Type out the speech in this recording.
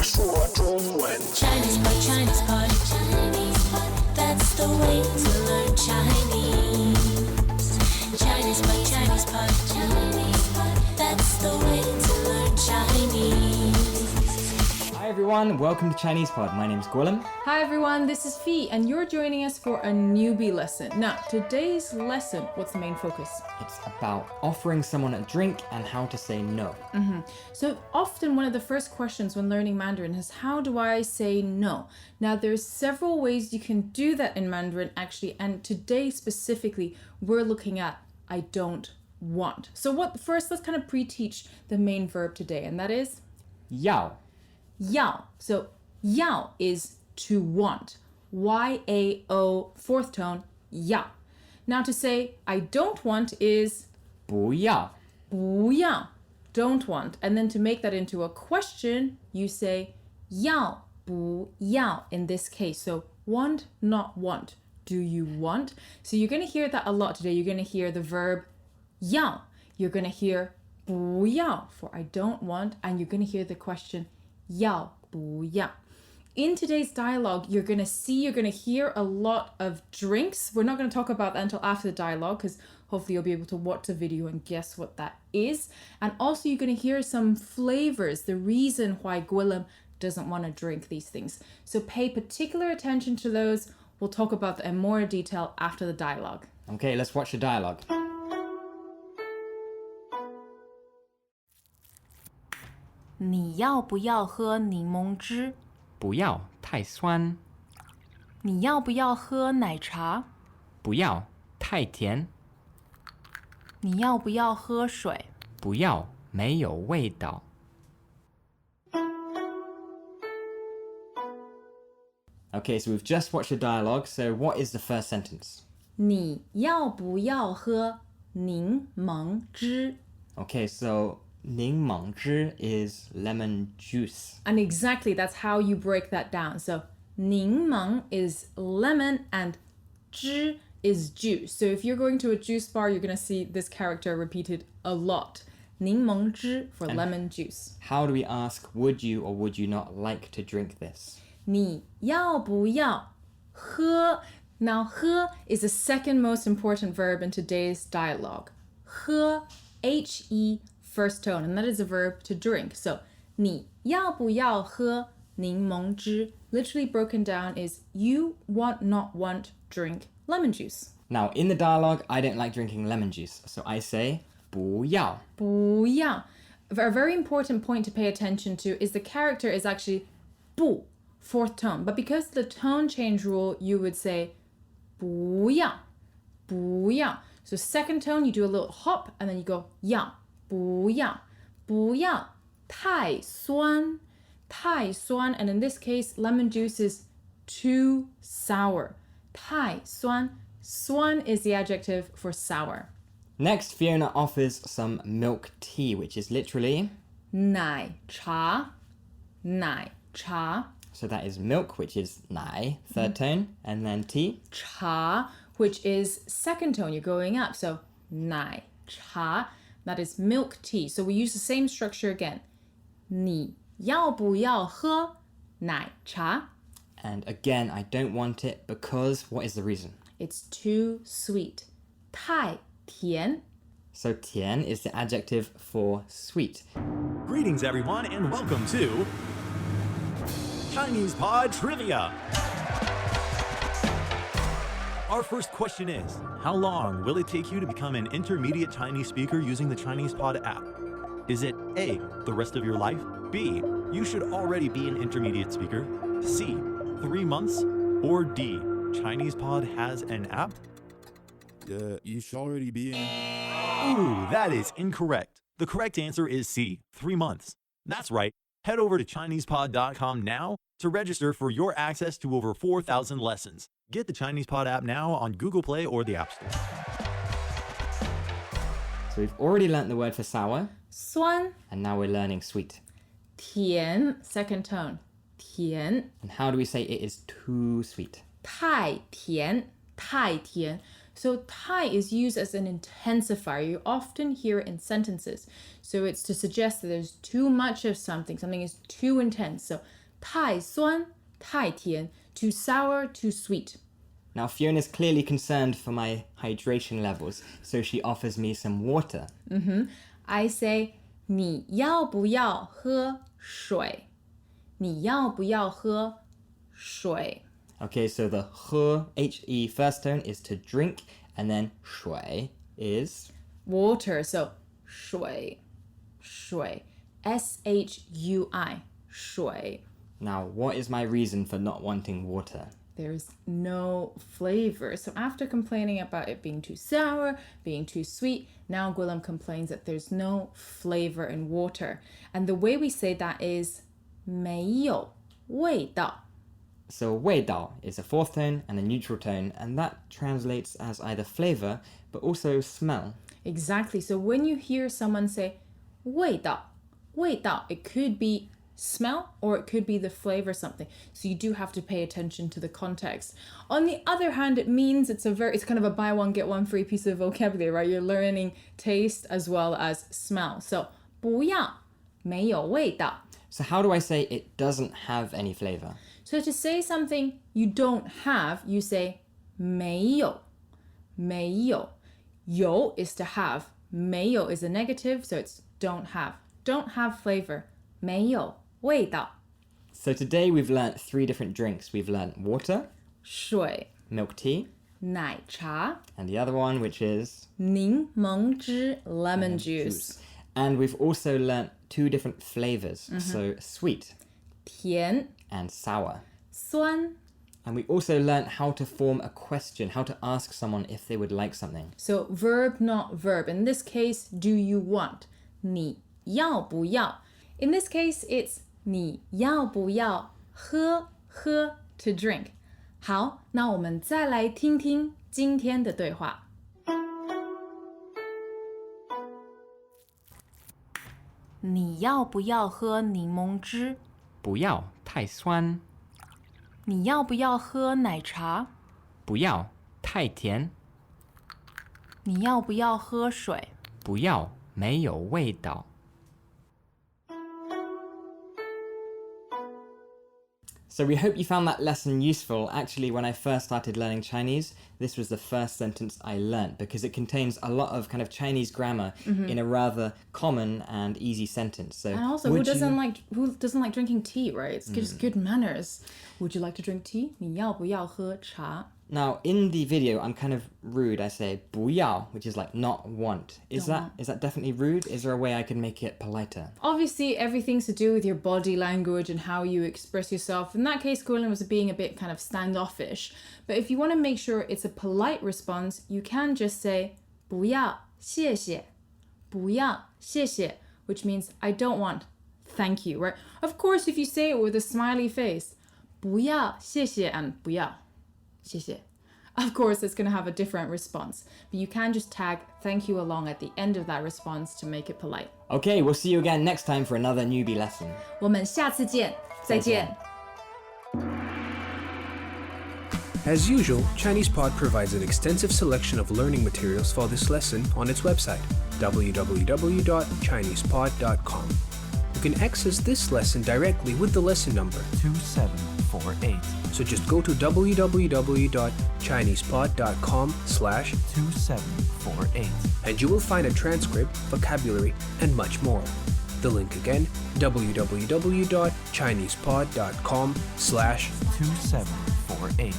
说中文。 Chinese pot, Chinese pot, Chinese pot. That's the way to learn Chinese. Chinese pot, Chinese pot, Chinese pot. That's the way to learn Chinese. Hi everyone, welcome to Chinese Pod. My name's Gwilym. Hi everyone, this is Fee, and you're joining us for a newbie lesson. Now, today's lesson, what's the main focus? It's about offering someone a drink and how to say no. So often one of the first questions when learning Mandarin is, how do I say no? Now, there's several ways you can do that in Mandarin actually, and today specifically, we're looking at I don't want. So first, let's kind of pre-teach the main verb today, and that is 要 yao. So yao is to want. Y-A-O, fourth tone, yao. Now to say I don't want is 不要不要, don't want. And then to make that into a question, you say 要不要 in this case. So want, not want. Do you want? So you're going to hear that a lot today. You're going to hear the verb 要. You're going to hear 不要 for I don't want. And you're going to hear the question 要不要. In today's dialogue, you're going to hear a lot of drinks. We're not going to talk about that until after the dialogue because hopefully you'll be able to watch the video and guess what that is. And also you're going to hear some flavors, the reason why Gwilym doesn't want to drink these things. So pay particular attention to those. We'll talk about that in more detail after the dialogue. Okay, let's watch the dialogue. 你要不要喝柠檬汁？不要太酸你要不要喝奶茶？不要太甜你要不要喝水？不要没有味道 Okay, so we've just watched the dialogue. So what is the first sentence? 你要不要喝柠檬汁? Okay, so 柠檬汁 is lemon juice. And exactly, that's how you break that down. So 柠檬 is lemon and 汁 is juice. So if you're going to a juice bar, you're going to see this character repeated a lot. 柠檬汁 for lemon juice. How do we ask, would you or would you not like to drink this? 你要不要喝? Now, 喝 is the second most important verb in today's dialogue. 喝, H-E, first tone, and that is a verb to drink. So, 你要不要喝柠檬汁? Literally broken down is you want, not want, drink lemon juice. Now, in the dialogue, I don't like drinking lemon juice, so I say 不要不要. A very important point to pay attention to is the character is actually 不, fourth tone. But because of the tone change rule, you would say 不要不要. So second tone, you do a little hop and then you go 要不要不要太酸太酸. And in this case, lemon juice is too sour. 太酸. Suan is the adjective for sour. Next, Fiona offers some milk tea, which is literally 奶茶奶茶 so that is milk, which is 奶, third tone, and then tea. 茶 which is second tone, you're going up. So 奶茶 that is milk tea. So we use the same structure again. 你要不要喝奶茶? And again, I don't want it because what is the reason? It's too sweet. 太甜 So 甜 is the adjective for sweet. Greetings, everyone, and welcome to Chinese Pod Trivia. Our first question is, how long will it take you to become an intermediate Chinese speaker using the Chinese Pod app? Is it A, the rest of your life? B, you should already be an intermediate speaker? C, 3 months? Or D, Chinese Pod has an app? You should already be in. Ooh, that is incorrect. The correct answer is C, 3 months. That's right. Head over to ChinesePod.com now to register for your access to over 4,000 lessons. Get the Chinese Pod app now on Google Play or the App Store. So we've already learnt the word for sour, 酸 and now we're learning sweet. 甜 second tone 甜 And how do we say it is too sweet? 太甜太甜 So 太 is used as an intensifier. You often hear it in sentences. So it's to suggest that there's too much of something. Something is too intense. So 太酸,太甜, too sour, too sweet. Now, Fiona's clearly concerned for my hydration levels, so she offers me some water. I say 你要不要喝水?你要不要喝水? Okay, so the he first tone is to drink, and then shui is... Water. So 水,水. S-H-U-I. 水. Now, what is my reason for not wanting water? There's no flavor. So after complaining about it being too sour, being too sweet, now Gwilym complains that there's no flavor in water. And the way we say that is 没有味道. So 味道 is a fourth tone and a neutral tone, and that translates as either flavor, but also smell. Exactly. So when you hear someone say 味道, 味道, it could be smell or it could be the flavor something. So you do have to pay attention to the context. On the other hand, it means it's kind of a buy one get one free piece of vocabulary, right? You're learning taste as well as smell. So 不要,没有味道. So how do I say it doesn't have any flavor? So to say something you don't have, you say 没有,没有. 有 is to have. 没有 is a negative, so it's don't have. Don't have flavor. 没有味道. So today we've learnt 3 different drinks. We've learnt water, 水, milk tea, 奶茶, and the other one, which is... 柠檬汁, lemon juice. And we've also learnt 2 different flavors. So sweet 甜, and sour. 酸. And we also learnt how to form a question, how to ask someone if they would like something. So verb, not verb. In this case, do you want? 你要不要? In this case, it's 你要不要喝 to drink. 好，那我们再来听听今天的对话。你要不要喝柠檬汁？不要，太酸。你要不要喝奶茶？不要，太甜。你要不要喝水？不要，没有味道。So we hope you found that lesson useful. Actually, when I first started learning Chinese, this was the first sentence I learnt because it contains a lot of kind of Chinese grammar in a rather common and easy sentence. So, And also, who doesn't like drinking tea, right? It's just good manners. Would you like to drink tea? 你要不要喝茶? Now, in the video, I'm kind of rude. I say 不要, which is like not want. Is that definitely rude? Is there a way I can make it politer? Obviously, everything's to do with your body language and how you express yourself. In that case, Gwilym was being a bit kind of standoffish. But if you want to make sure it's a polite response, you can just say 不要,谢谢.不要,谢谢, which means I don't want, thank you, right? Of course, if you say it with a smiley face, 不要,谢谢 and 不要,谢谢. Of course, it's going to have a different response, but you can just tag thank you along at the end of that response to make it polite. Okay, we'll see you again next time for another newbie lesson. 我们下次见，再见。 As usual, ChinesePod provides an extensive selection of learning materials for this lesson on its website, www.chinesepod.com. You can access this lesson directly with the lesson number 2748. So just go to www.chinesepod.com/2748 and you will find a transcript, vocabulary, and much more. The link again, www.chinesepod.com/2748.